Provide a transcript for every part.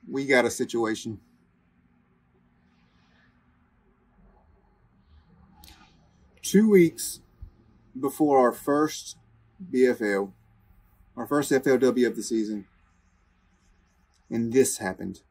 we got a situation. Two weeks before our first BFL, our first FLW of the season, and this happened.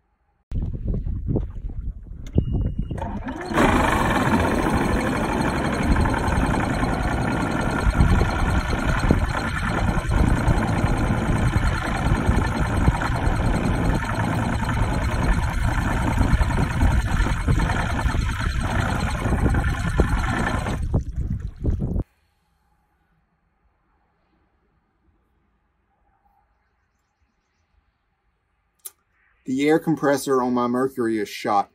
The air compressor on my Mercury is shot.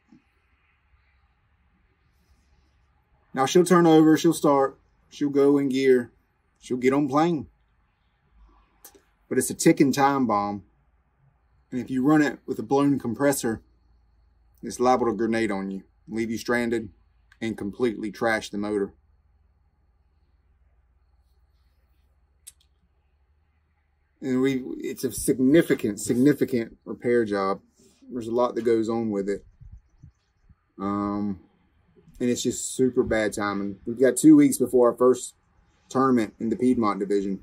Now she'll turn over, she'll start, she'll go in gear, she'll get on plane. But it's a ticking time bomb. And if you run it with a blown compressor, it's liable to grenade on you, leave you stranded, and completely trash the motor. And it's a significant repair job. There's a lot that goes on with it. And it's just super bad timing. We've got 2 weeks before our first tournament in the Piedmont division.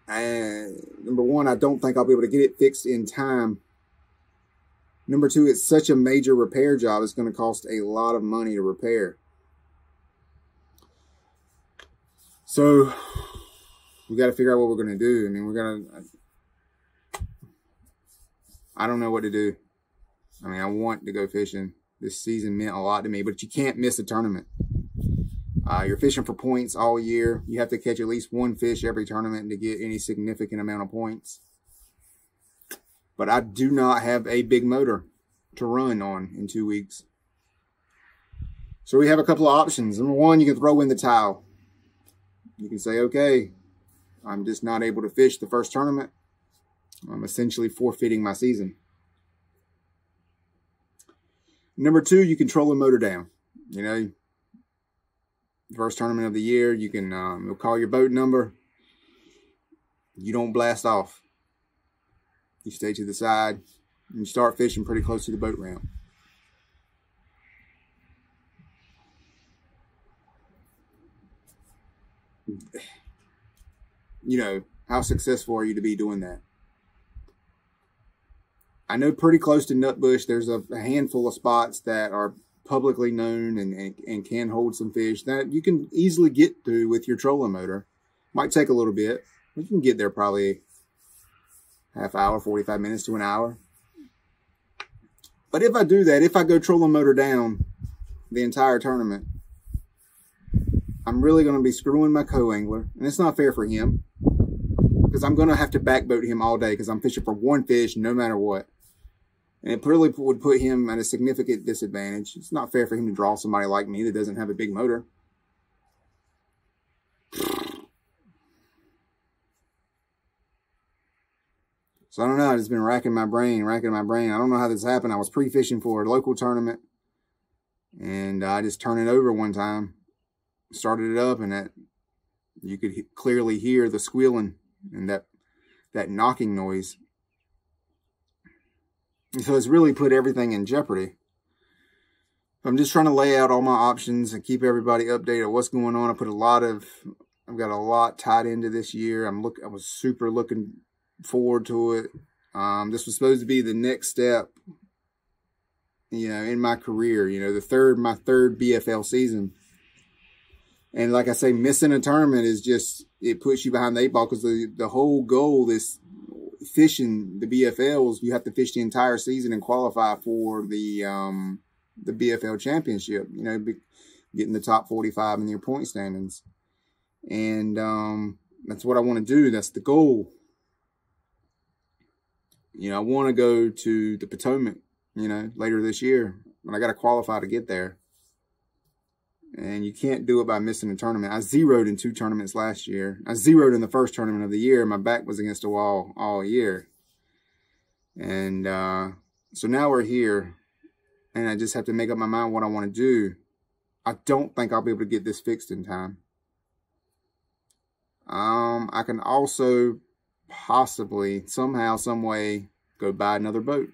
And number one, I don't think I'll be able to get it fixed in time. Number two, it's such a major repair job, it's going to cost a lot of money to repair. So we got to figure out what we're going to do. I mean, I don't know what to do. I mean, I want to go fishing. This season meant a lot to me, but you can't miss a tournament. You're fishing for points all year. You have to catch at least one fish every tournament to get any significant amount of points. But I do not have a big motor to run on in 2 weeks. So we have a couple of options. Number one, you can throw in the towel. You can say, okay, I'm just not able to fish the first tournament. I'm essentially forfeiting my season. Number two, you control the motor down. You know, first tournament of the year, you can you'll call your boat number. You don't blast off. You stay to the side and you start fishing pretty close to the boat ramp. You know, how successful are you to be doing that? I know pretty close to Nutbush, there's a handful of spots that are publicly known and can hold some fish that you can easily get to with your trolling motor. Might take a little bit, but you can get there probably half hour, 45 minutes to an hour. But if I do that, if I go trolling motor down the entire tournament, I'm really going to be screwing my co-angler, and it's not fair for him because I'm going to have to backboat him all day because I'm fishing for one fish no matter what. And it really would put him at a significant disadvantage. It's not fair for him to draw somebody like me that doesn't have a big motor. So I don't know. I've just been racking my brain. I don't know how this happened. I was pre-fishing for a local tournament, and I just turned it over one time, started it up, and that you could clearly hear the squealing and that knocking noise. And so it's really put everything in jeopardy. I'm just trying to lay out all my options and keep everybody updated on what's going on. I've got a lot tied into this year. I was super looking forward to it. This was supposed to be the next step, you know, in my career, you know, my third BFL season. And like I say, missing a tournament is just, it puts you behind the eight ball because the whole goal is fishing the BFLs. You have to fish the entire season and qualify for the BFL championship, you know, getting the top 45 in your point standings. And that's what I want to do. That's the goal. You know, I want to go to the Potomac, you know, later this year, but I got to qualify to get there. And you can't do it by missing a tournament. I zeroed in 2 tournaments last year. I zeroed in the first tournament of the year. My back was against the wall all year. And so now we're here. And I just have to make up my mind what I want to do. I don't think I'll be able to get this fixed in time. I can also possibly, somehow, some way, go buy another boat.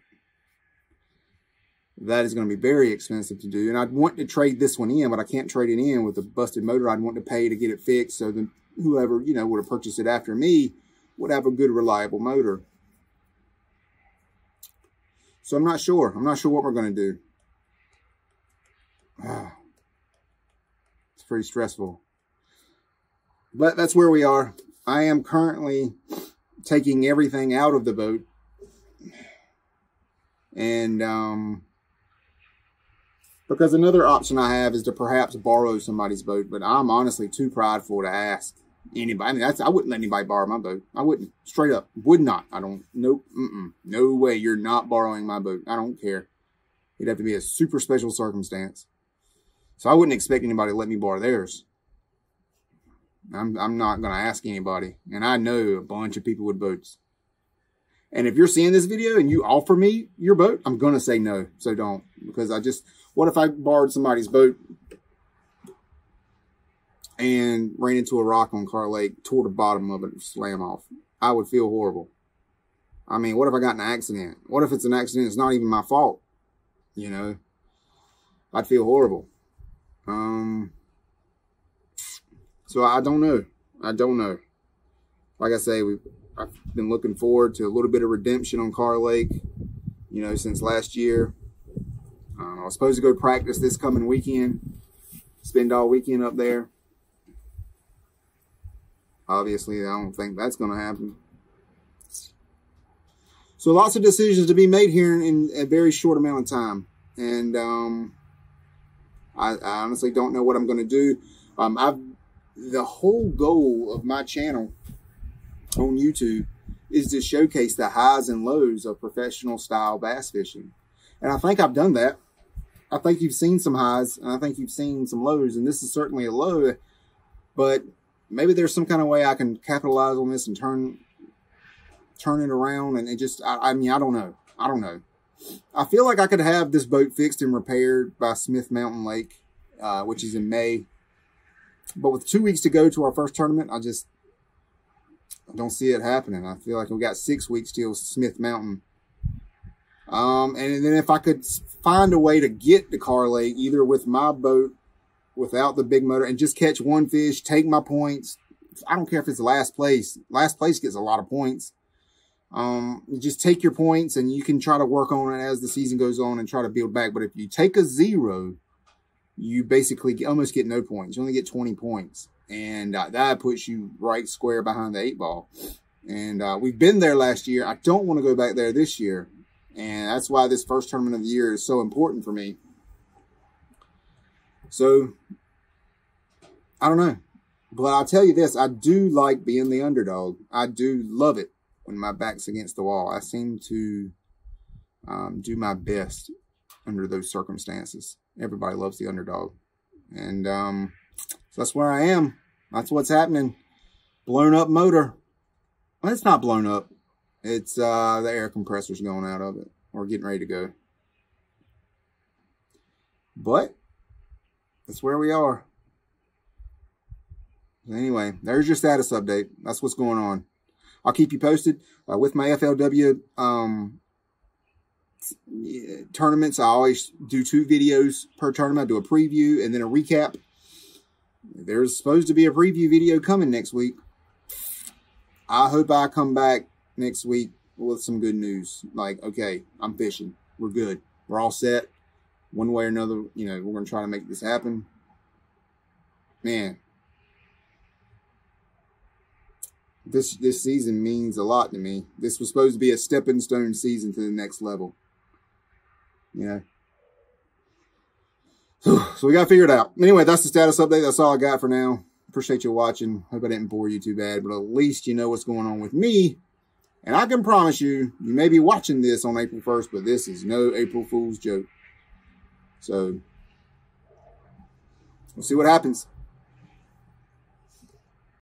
That is going to be very expensive to do. And I'd want to trade this one in, but I can't trade it in with a busted motor. I'd want to pay to get it fixed so that whoever, you know, would have purchased it after me would have a good, reliable motor. So I'm not sure. I'm not sure what we're going to do. It's pretty stressful. But that's where we are. I am currently taking everything out of the boat. And because another option I have is to perhaps borrow somebody's boat. But I'm honestly too prideful to ask anybody. I mean, I wouldn't let anybody borrow my boat. I wouldn't. Straight up. Would not. I don't. Nope. No way. You're not borrowing my boat. I don't care. It'd have to be a super special circumstance. So I wouldn't expect anybody to let me borrow theirs. I'm not going to ask anybody. And I know a bunch of people with boats. And if you're seeing this video and you offer me your boat, I'm going to say no. So don't. Because what if I borrowed somebody's boat and ran into a rock on Kerr Lake, tore the bottom of it and slam off? I would feel horrible. I mean, what if I got in an accident? What if it's an accident? It's not even my fault. You know, I'd feel horrible. So I don't know. I don't know. Like I say, I've been looking forward to a little bit of redemption on Kerr Lake, you know, since last year. I was supposed to go practice this coming weekend, spend all weekend up there. Obviously, I don't think that's going to happen. So lots of decisions to be made here in a very short amount of time. And I honestly don't know what I'm going to do. The whole goal of my channel on YouTube is to showcase the highs and lows of professional style bass fishing. And I think I've done that. I think you've seen some highs and I think you've seen some lows, and this is certainly a low, but maybe there's some kind of way I can capitalize on this and turn it around. And it just, I mean, I don't know. I don't know. I feel like I could have this boat fixed and repaired by Smith Mountain Lake, which is in May. But with 2 weeks to go to our first tournament, I don't see it happening. I feel like we've got 6 weeks till Smith Mountain. And then if I could find a way to get to Kerr Lake, either with my boat, without the big motor, and just catch one fish, take my points. I don't care if it's last place. Last place gets a lot of points. You just take your points and you can try to work on it as the season goes on and try to build back. But if you take a 0, you basically almost get no points. You only get 20 points. And that puts you right square behind the 8 ball. And we've been there last year. I don't want to go back there this year. And that's why this first tournament of the year is so important for me. So, I don't know. But I'll tell you this. I do like being the underdog. I do love it when my back's against the wall. I seem to do my best under those circumstances. Everybody loves the underdog. And so that's where I am. That's what's happening. Blown up motor. Well, it's not blown up. It's the air compressor's going out of it. We're getting ready to go. But that's where we are. Anyway, there's your status update. That's what's going on. I'll keep you posted with my FLW tournaments. I always do 2 videos per tournament. I do a preview and then a recap. There's supposed to be a preview video coming next week. I hope I come back next week with some good news. Like, okay, I'm fishing. We're good. We're all set. One way or another, you know, we're going to try to make this happen. Man. This season means a lot to me. This was supposed to be a stepping stone season to the next level. You know? So we got to figure it out. Anyway, that's the status update. That's all I got for now. Appreciate you watching. Hope I didn't bore you too bad, but at least you know what's going on with me. And I can promise you, you may be watching this on April 1st, but this is no April Fool's joke. So, we'll see what happens.